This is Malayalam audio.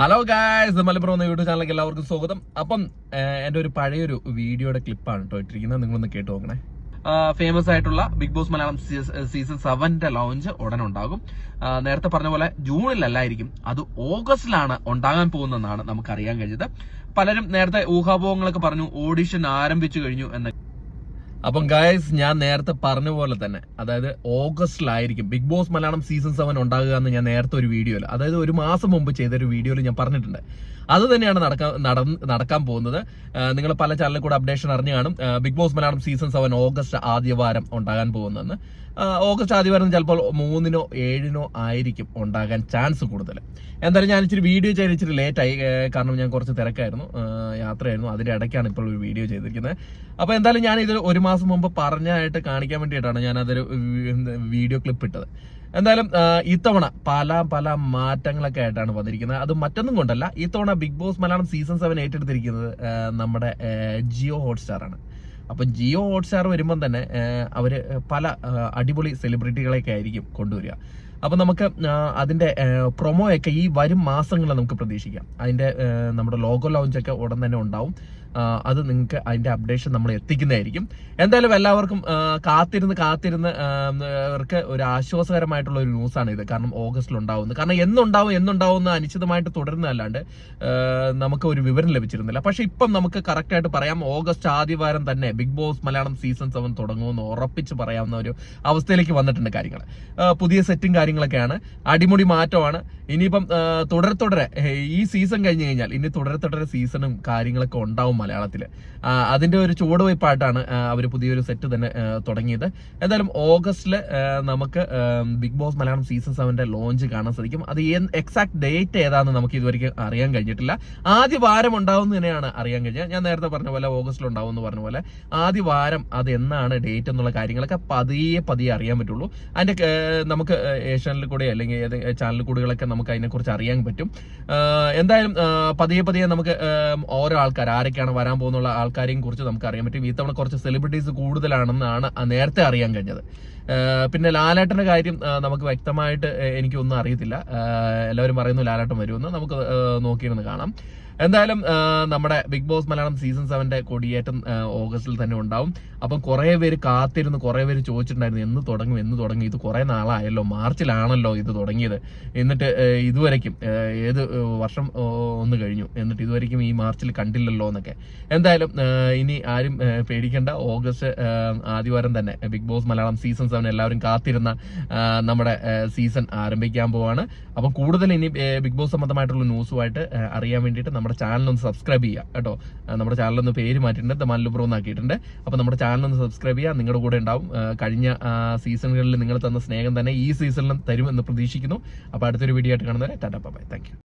ഹലോ ഗായ്സ്, മലപ്പുറം യൂട്യൂബ് ചാനലിലേക്ക് എല്ലാവർക്കും സ്വാഗതം. അപ്പം എന്റെ ഒരു പഴയൊരു വീഡിയോയുടെ ക്ലിപ്പാണ് കേട്ടോ ഇട്ടിരിക്കുന്നത്. നിങ്ങളൊന്ന് കേട്ട് നോക്കണേ. ഫേമസ് ആയിട്ടുള്ള Bigg Boss Malayalam season 7 launch ഉടൻ ഉണ്ടാകും. നേരത്തെ പറഞ്ഞ പോലെ ജൂണിലല്ലായിരിക്കും, അത് ഓഗസ്റ്റിലാണ് ഉണ്ടാകാൻ പോകുന്നതെന്നാണ് നമുക്ക് അറിയാൻ കഴിഞ്ഞത്. പലരും നേരത്തെ ഊഹാപോഹങ്ങളൊക്കെ പറഞ്ഞു, ഓഡിഷൻ ആരംഭിച്ചു കഴിഞ്ഞു എന്ന്. അപ്പം ഗായ്സ്, ഞാൻ നേരത്തെ പറഞ്ഞ പോലെ തന്നെ, അതായത് ഓഗസ്റ്റിലായിരിക്കും ബിഗ് ബോസ് മലയാളം സീസൺ 7 ഉണ്ടാകുക എന്ന് ഞാൻ നേരത്തെ ഒരു വീഡിയോയിൽ, അതായത് ഒരു മാസം മുമ്പ് ചെയ്തൊരു വീഡിയോയിൽ ഞാൻ പറഞ്ഞിട്ടുണ്ട്. അത് തന്നെയാണ് നടക്കാൻ പോകുന്നത്. നിങ്ങൾ പല ചാനലിൽ കൂടെ അപ്ഡേഷൻ അറിഞ്ഞു കാണും. Bigg Boss Malayalam season 7 August ആദ്യവാരം ഉണ്ടാകാൻ പോകുന്നതെന്ന്. ഓഗസ്റ്റ് ആദ്യവാരം ചിലപ്പോൾ 3-നോ 7-നോ ആയിരിക്കും ഉണ്ടാകാൻ ചാൻസ് കൂടുതൽ. എന്തായാലും ഞാൻ ഇച്ചിരി വീഡിയോ ചെയ്യാൻ ഇച്ചിരി ലേറ്റായി, കാരണം ഞാൻ കുറച്ച് തിരക്കായിരുന്നു, യാത്രയായിരുന്നു. അതിന്റെ ഇടയ്ക്കാണ് ഇപ്പോൾ ഒരു വീഡിയോ ചെയ്തിരിക്കുന്നത്. അപ്പൊ എന്തായാലും ഞാൻ ഇത് ഒരു മാസം മുമ്പ് പറഞ്ഞായിട്ട് കാണിക്കാൻ വേണ്ടിയിട്ടാണ് ഞാൻ അതൊരു വീഡിയോ ക്ലിപ്പ് ഇട്ടത്. എന്തായാലും ഇത്തവണ പല മാറ്റങ്ങളൊക്കെ ആയിട്ടാണ് വന്നിരിക്കുന്നത്. അത് മറ്റൊന്നും കൊണ്ടല്ല, ഇത്തവണ ബിഗ് ബോസ് മലയാളം സീസൺ 7 ഏറ്റെടുത്തിരിക്കുന്നത് നമ്മുടെ ജിയോ ഹോട്ട്സ്റ്റാർ ആണ്. അപ്പൊ ജിയോ ഹോട്ട്സ്റ്റാർ വരുമ്പം തന്നെ അവര് പല അടിപൊളി സെലിബ്രിറ്റികളെയൊക്കെ ആയിരിക്കും കൊണ്ടുവരിക. അപ്പൊ നമുക്ക് അതിന്റെ പ്രൊമോ ഒക്കെ ഈ വരും മാസങ്ങളിൽ നമുക്ക് പ്രതീക്ഷിക്കാം. അതിന്റെ നമ്മുടെ ലോഗോ ലോഞ്ചൊക്കെ ഉടൻ തന്നെ ഉണ്ടാവും. അത് നിങ്ങൾക്ക് അതിന്റെ അപ്ഡേഷൻ നമ്മൾ എത്തിക്കുന്നതായിരിക്കും. എന്തായാലും എല്ലാവർക്കും കാത്തിരുന്ന് അവർക്ക് ഒരു ആശ്വാസകരമായിട്ടുള്ള ഒരു ന്യൂസാണ് ഇത്. കാരണം ഓഗസ്റ്റിൽ ഉണ്ടാവുന്നത്, കാരണം എന്നുണ്ടാവും അനിശ്ചിതമായിട്ട് തുടരുന്നതല്ലാണ്ട് നമുക്ക് ഒരു വിവരം ലഭിച്ചിരുന്നില്ല. പക്ഷെ ഇപ്പം നമുക്ക് കറക്റ്റ് ആയിട്ട് പറയാം, ഓഗസ്റ്റ് ആദ്യവാരം തന്നെ ബിഗ് ബോസ് മലയാളം സീസൺ 7 തുടങ്ങുമെന്ന് ഉറപ്പിച്ച് പറയാവുന്ന ഒരു അവസ്ഥയിലേക്ക് വന്നിട്ടുണ്ട് കാര്യങ്ങൾ. പുതിയ സെറ്റും കാര്യങ്ങളൊക്കെയാണ്, അടിമുടി മാറ്റമാണ്. ഇനിയിപ്പം തുടരെ ഈ സീസൺ കഴിഞ്ഞു കഴിഞ്ഞാൽ ഇനി തുടരെ സീസണും കാര്യങ്ങളൊക്കെ ഉണ്ടാവും മലയാളത്തില്. അതിന്റെ ഒരു ചുവടുവയ്പായിട്ടാണ് അവർ പുതിയൊരു സെറ്റ് തന്നെ തുടങ്ങിയത്. എന്തായാലും ഓഗസ്റ്റില് നമുക്ക് Bigg Boss Malayalam season 7 launch കാണാൻ സാധിക്കും. അത് എക്സാക്ട് ഡേറ്റ് ഏതാണെന്ന് നമുക്ക് ഇതുവരെ അറിയാൻ കഴിഞ്ഞിട്ടില്ല. ആദ്യ വാരം ഉണ്ടാവും തന്നെയാണ് അറിയാൻ കഴിഞ്ഞത്. ഞാൻ നേരത്തെ പറഞ്ഞ പോലെ ഓഗസ്റ്റിൽ ഉണ്ടാവും എന്ന് പറഞ്ഞ പോലെ ആദ്യ വാരം അത് എന്നാണ് ഡേറ്റ് എന്നുള്ള കാര്യങ്ങളൊക്കെ പതിയെ അറിയാൻ പറ്റുള്ളൂ. അതിന്റെ നമുക്ക് ഏഷ്യാനിൽ കൂടെ അല്ലെങ്കിൽ ഏത് ചാനൽ കൂടെകളൊക്കെ നമുക്ക് അതിനെക്കുറിച്ച് അറിയാൻ പറ്റും. എന്തായാലും പതിയെ നമുക്ക് ഓരോ ആൾക്കാർ ആരൊക്കെയാണ് വരാൻ പോകുന്നുള്ള ആൾക്കാരെയും കുറിച്ച് നമുക്ക് അറിയാൻ പറ്റും. ഇത്തവണ കുറച്ച് സെലിബ്രിറ്റീസ് കൂടുതലാണെന്നാണ് നേരത്തെ അറിയാൻ കഴിഞ്ഞത്. പിന്നെ ലാലേട്ടന്റെ കാര്യം നമുക്ക് വ്യക്തമായിട്ട് എനിക്കൊന്നും അറിയത്തില്ല. എല്ലാവരും പറയുന്നു ലാലേട്ടൻ വരുമെന്ന്. നമുക്ക് നോക്കിയിരുന്ന് കാണാം. എന്തായാലും നമ്മുടെ ബിഗ് ബോസ് മലയാളം സീസൺ 7 കൊടിയേറ്റം ഓഗസ്റ്റിൽ തന്നെ ഉണ്ടാവും. അപ്പം കുറെ പേര് കാത്തിരുന്ന് കുറെ പേര് ചോദിച്ചിട്ടുണ്ടായിരുന്നു, എന്ന് തുടങ്ങും. ഇത് കുറെ നാളായല്ലോ, മാർച്ചിലാണല്ലോ ഇത് തുടങ്ങിയത്, എന്നിട്ട് ഇതുവരെയ്ക്കും ഏത് വർഷം ഒന്ന് കഴിഞ്ഞു, എന്നിട്ട് ഇതുവരെയ്ക്കും ഈ മാർച്ചിൽ കണ്ടില്ലല്ലോ എന്നൊക്കെ. എന്തായാലും ഇനി ആരും പേടിക്കേണ്ട, ഓഗസ്റ്റ് ആദ്യവാരം തന്നെ ബിഗ് ബോസ് മലയാളം സീസൺ 7 എല്ലാവരും കാത്തിരുന്ന നമ്മുടെ സീസൺ ആരംഭിക്കാൻ പോവാണ്. അപ്പം കൂടുതൽ ഇനി ബിഗ് ബോസ് സംബന്ധമായിട്ടുള്ള ന്യൂസുമായിട്ട് അറിയാൻ വേണ്ടിയിട്ട് നമ്മുടെ ചാനലൊന്ന് സബ്സ്ക്രൈബ് ചെയ്യുക കേട്ടോ. നമ്മുടെ ചാനലൊന്ന് പേര് മാറ്റിയിട്ടുണ്ട്, മലപ്പുറം എന്നാക്കിയിട്ടുണ്ട്. അപ്പൊ നമ്മുടെ ചാനലൊന്ന് സബ്സ്ക്രൈബ് ചെയ്യുക, നിങ്ങളുടെ കൂടെ ഉണ്ടാവും. കഴിഞ്ഞ സീസണുകളിൽ നിങ്ങൾ തന്ന സ്നേഹം തന്നെ ഈ സീസണിലും തരുമെന്ന് പ്രതീക്ഷിക്കുന്നു. അപ്പൊ അടുത്തൊരു വീഡിയോ ആയിട്ട് കാണുന്നവരെ ടാറ്റാ ബൈ, താങ്ക് യു.